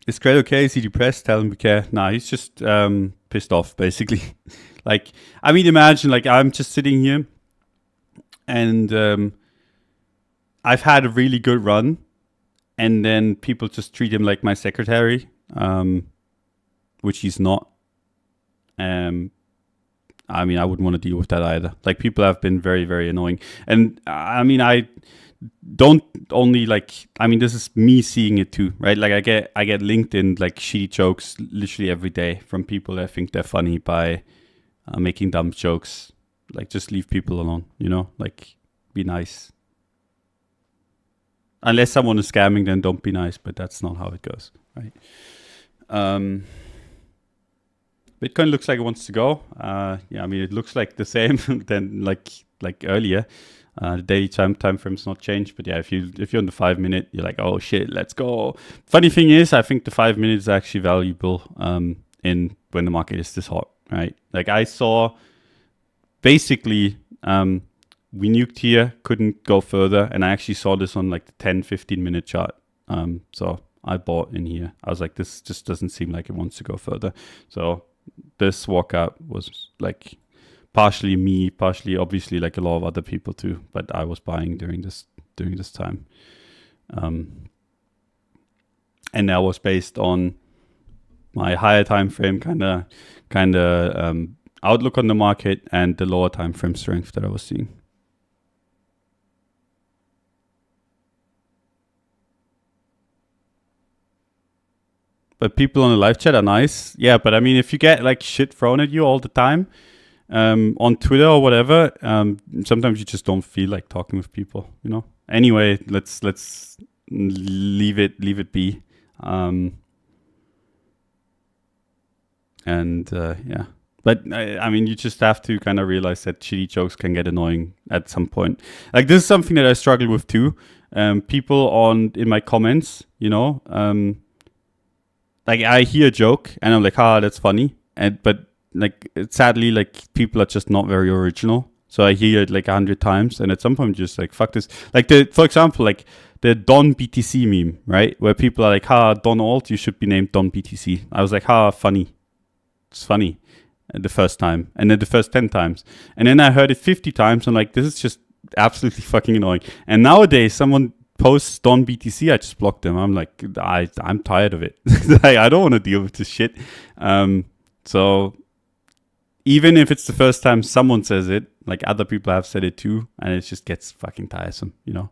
Is Cred okay? Is he depressed? Tell him we care. Nah, he's just pissed off, basically. Like, I mean, imagine, like, I'm just sitting here and I've had a really good run, and then people just treat him like my secretary, which he's not. I mean, I wouldn't want to deal with that either. Like, people have been very, very annoying. And I mean, I don't only like, I mean, this is me seeing it too, right? Like I get LinkedIn like shitty jokes literally every day from people that think they're funny by making dumb jokes. Like, just leave people alone, you know, like, be nice. unless someone is scamming, then don't be nice, but that's not how it goes, right? Bitcoin looks like it wants to go. Yeah, I mean, it looks like the same than like earlier. The daily time frame's not changed, but yeah, if you're on the 5 minute, you're like, oh shit, let's go. Funny thing is, I think the 5 minutes is actually valuable in when the market is this hot, right? Like I saw, basically, we nuked here, couldn't go further, and I actually saw this on like the 10-15 minute chart. So I bought in here. I was like, this just doesn't seem like it wants to go further. So this walkout was like partially me, partially obviously like a lot of other people too, but I was buying during this time. And that was based on my higher time frame kind of outlook on the market and the lower time frame strength that I was seeing. But people on the live chat are nice. Yeah, but I mean, if you get like shit thrown at you all the time on Twitter or whatever, sometimes you just don't feel like talking with people, you know? Anyway, let's leave it be. Yeah. But I mean, you just have to kind of realize that shitty jokes can get annoying at some point. Like this is something that I struggle with too. People in my comments, you know, like I hear a joke and I'm like, that's funny. But like, sadly, like people are just not very original. So I hear it like 100 times, and at some point, just like, fuck this. Like for example, like the Don BTC meme, right? Where people are like, DonAlt, you should be named Don BTC. I was like, funny. It's funny the first time, and then the first 10 times. And then I heard it 50 times. I'm like, this is just absolutely fucking annoying. And nowadays, someone posts Don BTC, I just block them. I'm like, I'm tired of it. I don't want to deal with this shit. So even if it's the first time someone says it, like other people have said it too, and it just gets fucking tiresome, you know?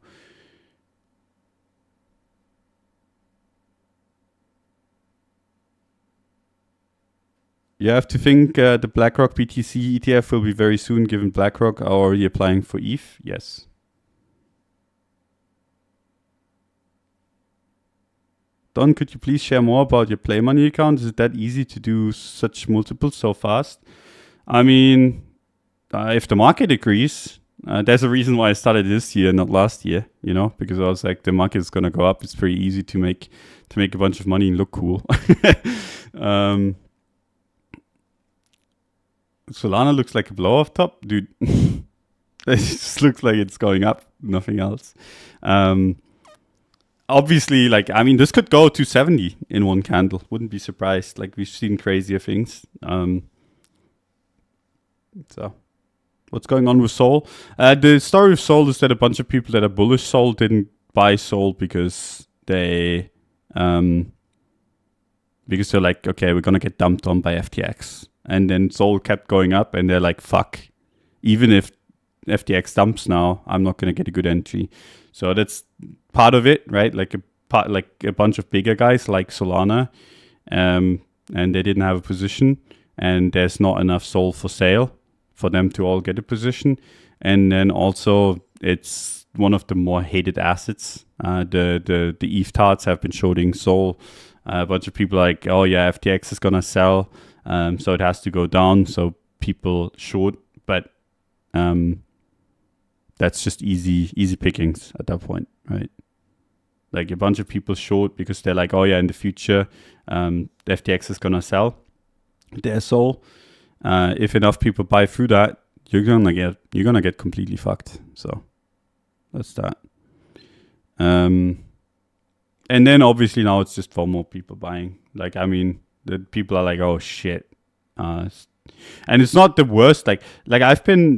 You have to think the BlackRock BTC ETF will be very soon, given BlackRock are already applying for ETH. Yes. Don, could you please share more about your Play Money account? Is it that easy to do such multiples so fast? I mean, if the market agrees, there's a reason why I started this year, not last year, you know, because I was like, the market is going to go up. It's pretty easy to make a bunch of money and look cool. Solana looks like a blow off top, dude. It just looks like it's going up, nothing else. Obviously, like, I mean, this could go to 70 in one candle. Wouldn't be surprised. Like, we've seen crazier things. So, what's going on with Sol? The story of Sol is that a bunch of people that are bullish Sol didn't buy Sol because they're like, okay, we're gonna get dumped on by FTX. And then Sol kept going up, and they're like, fuck. Even if FTX dumps now, I'm not gonna get a good entry. So that's part of it, right? Like a bunch of bigger guys like Solana, and they didn't have a position, and there's not enough Sol for sale for them to all get a position. And then also it's one of the more hated assets. The ETH tarts have been shorting Sol. A bunch of people are like, oh yeah, FTX is gonna sell, so it has to go down. So people short, but that's just easy pickings at that point, right? Like a bunch of people short because they're like, oh yeah, in the future, the FTX is gonna sell their Sol. If enough people buy through that, you're gonna get completely fucked. So that's that. And then obviously now it's just for more people buying. Like, I mean, the people are like, oh shit. And it's not the worst. Like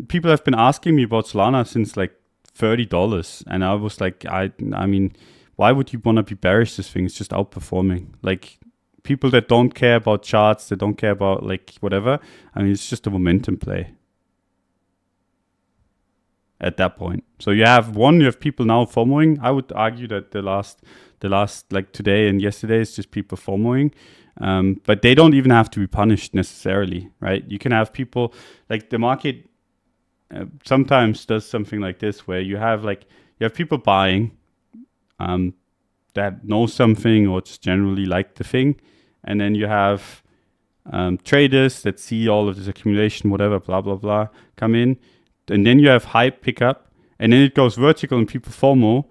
people have been asking me about Solana since like $30, and I was like, I mean, why would you want to be bearish? This thing is just outperforming. Like people that don't care about charts, they don't care about like whatever. I mean, it's just a momentum play at that point. So you have people now FOMOing. I would argue that the last like today and yesterday is just people FOMOing. But they don't even have to be punished necessarily, right? You can have people like the market sometimes does something like this where you have people buying that know something or just generally like the thing. And then you have traders that see all of this accumulation, whatever, blah, blah, blah, come in. And then you have hype pick up. And then it goes vertical and people FOMO.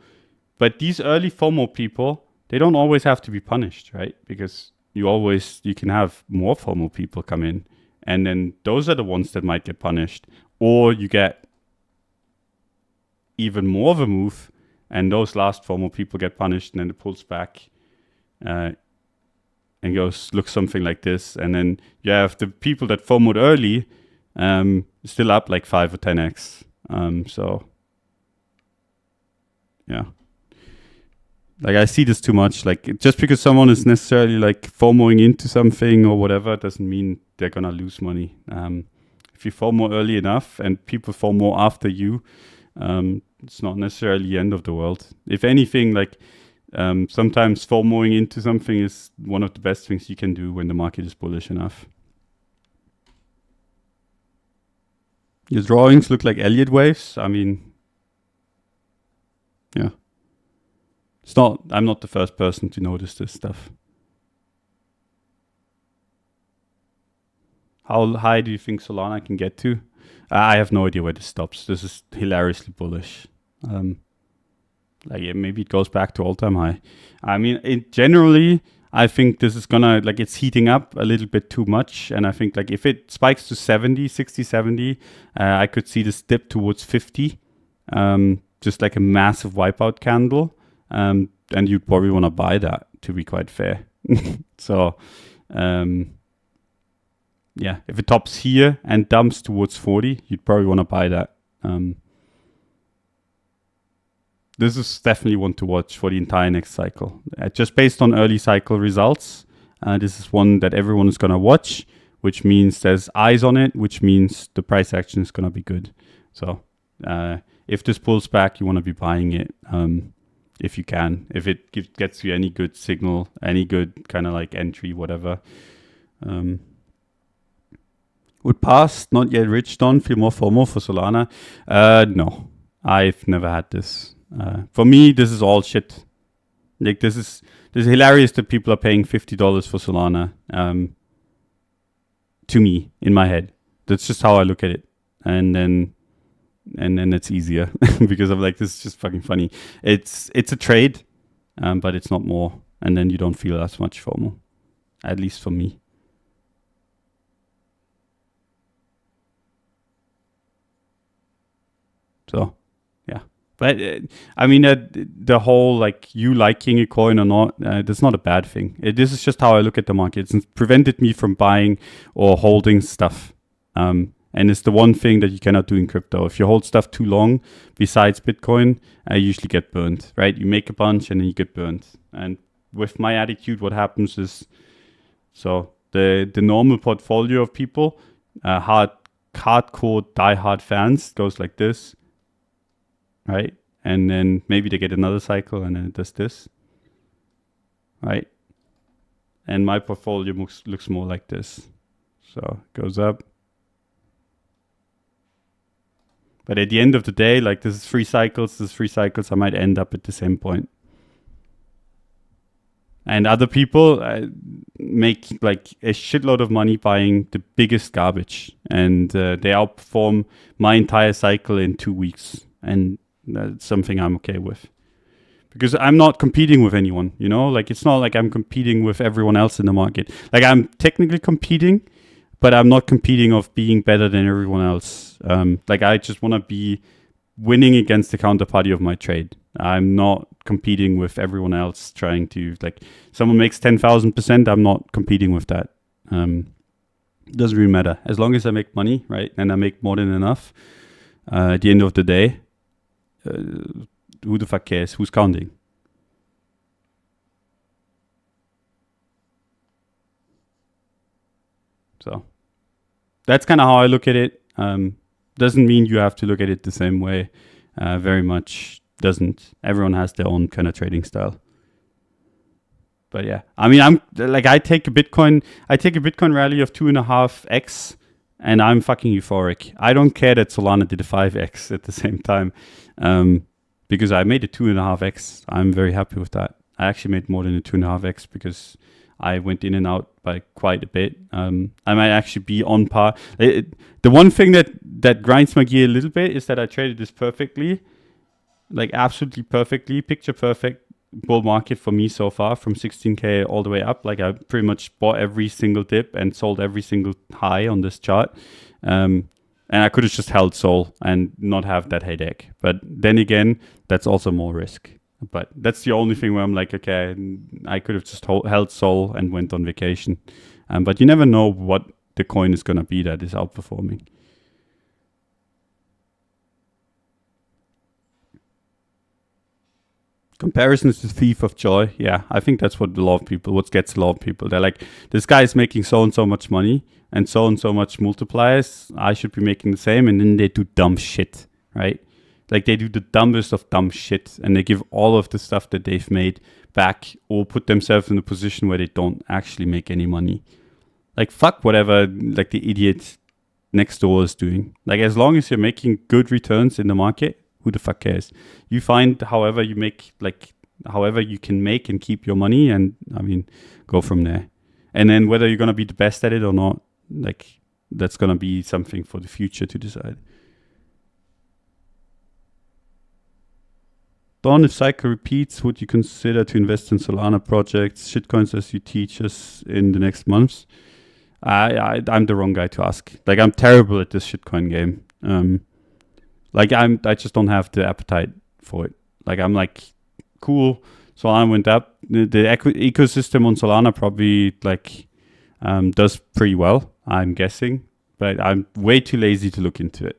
But these early FOMO people, they don't always have to be punished, right? Because you can have more FOMO people come in. And then those are the ones that might get punished. Or you get even more of a move, and those last FOMO people get punished, and then it pulls back and looks something like this. And then you have the people that FOMO'd early still up like 5 or 10x. So, yeah. Like, I see this too much. Like, just because someone is necessarily like FOMOing into something or whatever doesn't mean they're gonna lose money. If you FOMO early enough and people FOMO after you, it's not necessarily the end of the world. If anything, like sometimes FOMOing into something is one of the best things you can do when the market is bullish enough. Your drawings look like Elliott waves. I mean, yeah. I'm not the first person to notice this stuff. How high do you think Solana can get to? I have no idea where this stops. This is hilariously bullish. Maybe it goes back to all-time high. I mean, generally, I think this is gonna, like, it's heating up a little bit too much. And I think, like, if it spikes to 60, 70, I could see this dip towards 50. Just like a massive wipeout candle. And you'd probably want to buy that, to be quite fair. So, yeah, if it tops here and dumps towards 40, you'd probably want to buy that. This is definitely one to watch for the entire next cycle. Just based on early cycle results, this is one that everyone is going to watch, which means there's eyes on it, which means the price action is going to be good. So if this pulls back, you want to be buying it. If you can, if it gets you any good signal, any good kind of like entry, whatever. Would past not yet rich Don feel more FOMO for Solana? No, I've never had this. For me, this is all shit. Like this is hilarious that people are paying $50 for Solana. To me, in my head, that's just how I look at it, and then it's easier because I'm like, this is just fucking funny. It's a trade, but it's not more. And then you don't feel as much FOMO, at least for me. So, yeah. But I mean, the whole like you liking a coin or not, that's not a bad thing. This is just how I look at the market. It's prevented me from buying or holding stuff. And it's the one thing that you cannot do in crypto. If you hold stuff too long, besides Bitcoin, I usually get burned, right? You make a bunch and then you get burned. And with my attitude, what happens is, so the normal portfolio of people, hardcore diehard fans, goes like this, right? And then maybe they get another cycle and then it does this, right? And my portfolio looks more like this. So it goes up. But at the end of the day, like this is 3 cycles, I might end up at the same point. And other people make like a shitload of money buying the biggest garbage. And they outperform my entire cycle in 2 weeks. And that's something I'm okay with. Because I'm not competing with anyone, you know? Like it's not like I'm competing with everyone else in the market. Like I'm technically competing, but I'm not competing of being better than everyone else. Like I just want to be winning against the counterparty of my trade. I'm not competing with everyone else trying to, like, someone makes 10,000%, I'm not competing with that. Doesn't really matter. As long as I make money, right? And I make more than enough. At the end of the day, who the fuck cares? Who's counting? So that's kind of how I look at it. Doesn't mean you have to look at it the same way. Very much doesn't. Everyone has their own kind of trading style. But yeah, I mean, I take a Bitcoin rally of 2.5x and I'm fucking euphoric. I don't care that Solana did a 5x at the same time. because I made a 2.5x. I'm very happy with that. I actually made more than a 2.5x because I went in and out by quite a bit. I might actually be on par. The one thing that grinds my gear a little bit is that I traded this perfectly, like absolutely perfectly, picture perfect bull market for me so far, from 16K all the way up. Like I pretty much bought every single dip and sold every single high on this chart. And I could have just held Sol and not have that headache. But then again, that's also more risk. But that's the only thing where I'm like, okay, I could have just held Sol and went on vacation. But you never know what the coin is going to be that is outperforming. Comparison is the thief of joy. Yeah, I think that's what gets a lot of people. They're like, this guy is making so and so much money and so much multipliers. I should be making the same. And then they do dumb shit, right? Like they do the dumbest of dumb shit and they give all of the stuff that they've made back or put themselves in a position where they don't actually make any money. Like fuck whatever like the idiot next door is doing. Like as long as you're making good returns in the market, who the fuck cares? You find however you can make and keep your money, and I mean, go from there. And then whether you're gonna be the best at it or not, like that's gonna be something for the future to decide. Don, if cycle repeats, would you consider to invest in Solana projects, shitcoins as you teach us in the next months? I'm the wrong guy to ask. Like I'm terrible at this shitcoin game. I just don't have the appetite for it. Like I'm like, cool, Solana went up. The ecosystem on Solana probably like does pretty well, I'm guessing, but I'm way too lazy to look into it.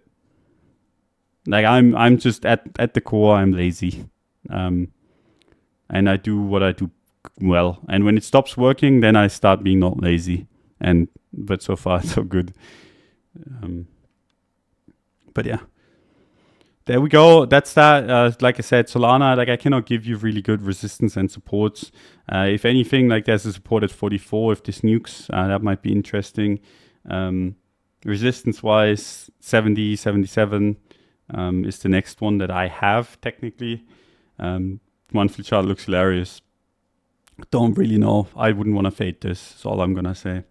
Like I'm just at the core, I'm lazy, and I do what I do well. And when it stops working, then I start being not lazy. But so far so good. But yeah. There we go. That's that. Like I said, Solana, like I cannot give you really good resistance and supports. If anything, like there's a support at 44. If this nukes, that might be interesting. Resistance-wise, 70, 77 is the next one that I have technically. Monthly chart looks hilarious. Don't really know. I wouldn't want to fade this. That's all I'm going to say.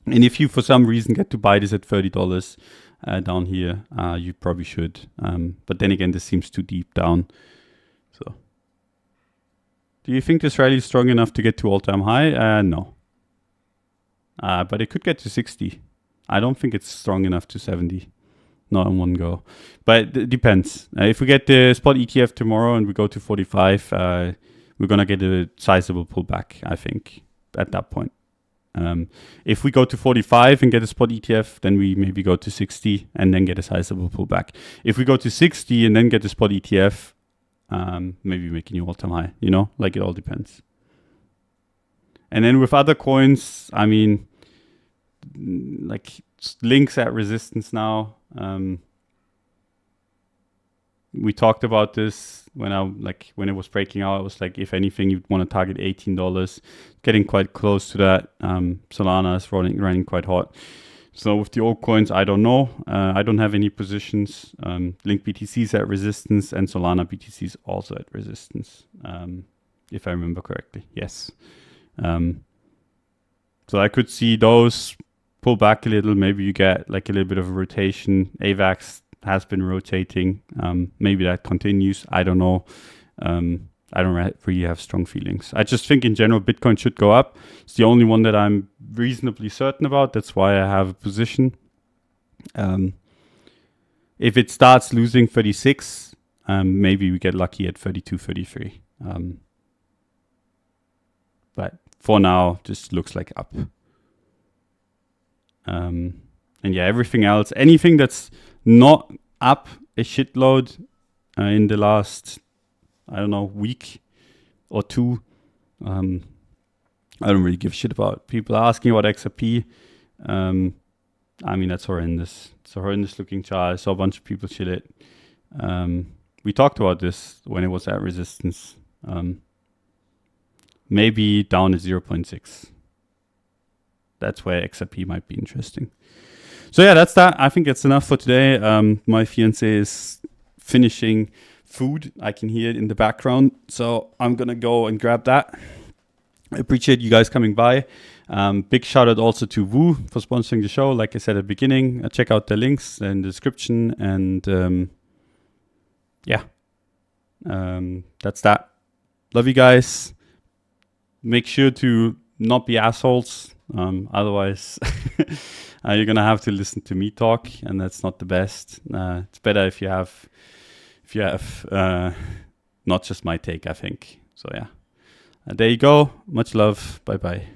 And if you, for some reason, get to buy this at $30, down here, you probably should. But then again, this seems too deep down. So, do you think this rally is strong enough to get to all-time high? No. But it could get to 60. I don't think it's strong enough to 70. Not in one go. But it depends. If we get the spot ETF tomorrow and we go to 45, we're going to get a sizable pullback, I think, at that point. If we go to 45 and get a spot ETF, then we maybe go to 60 and then get a sizable pullback. If we go to 60 and then get a spot ETF, maybe make a new all-time high, like it all depends. And then with other coins, I mean, like Link's at resistance now. We talked about this when it was breaking out. I was like, if anything, you'd want to target $18. Getting quite close to that. Solana is running quite hot. So with the altcoins, I don't know. I don't have any positions. Link BTC is at resistance, and Solana BTC is also at resistance, if I remember correctly. Yes. So I could see those pull back a little. Maybe you get like a little bit of a rotation. AVAX has been rotating. Maybe that continues. I don't know. I don't really have strong feelings. I just think in general, Bitcoin should go up. It's the only one that I'm reasonably certain about. That's why I have a position. If it starts losing 36, maybe we get lucky at 32, 33. But for now, just looks like up. And yeah, everything else, anything that's not up a shitload in the last, I don't know, week or two, I don't really give a shit about. People are asking about XRP. I mean, that's horrendous. It's a horrendous looking chart. I saw a bunch of people shit it. We talked about this when it was at resistance. Maybe down at 0.6. That's where XRP might be interesting. So yeah, that's that. I think that's enough for today. My fiance is finishing food. I can hear it in the background. So I'm going to go and grab that. I appreciate you guys coming by. Big shout out also to Woo for sponsoring the show. Like I said at the beginning, check out the links in the description. And that's that. Love you guys. Make sure to not be assholes. Otherwise, you're going to have to listen to me talk, and that's not the best. It's better if you have not just my take, I think. So yeah. There you go. Much love. Bye-bye.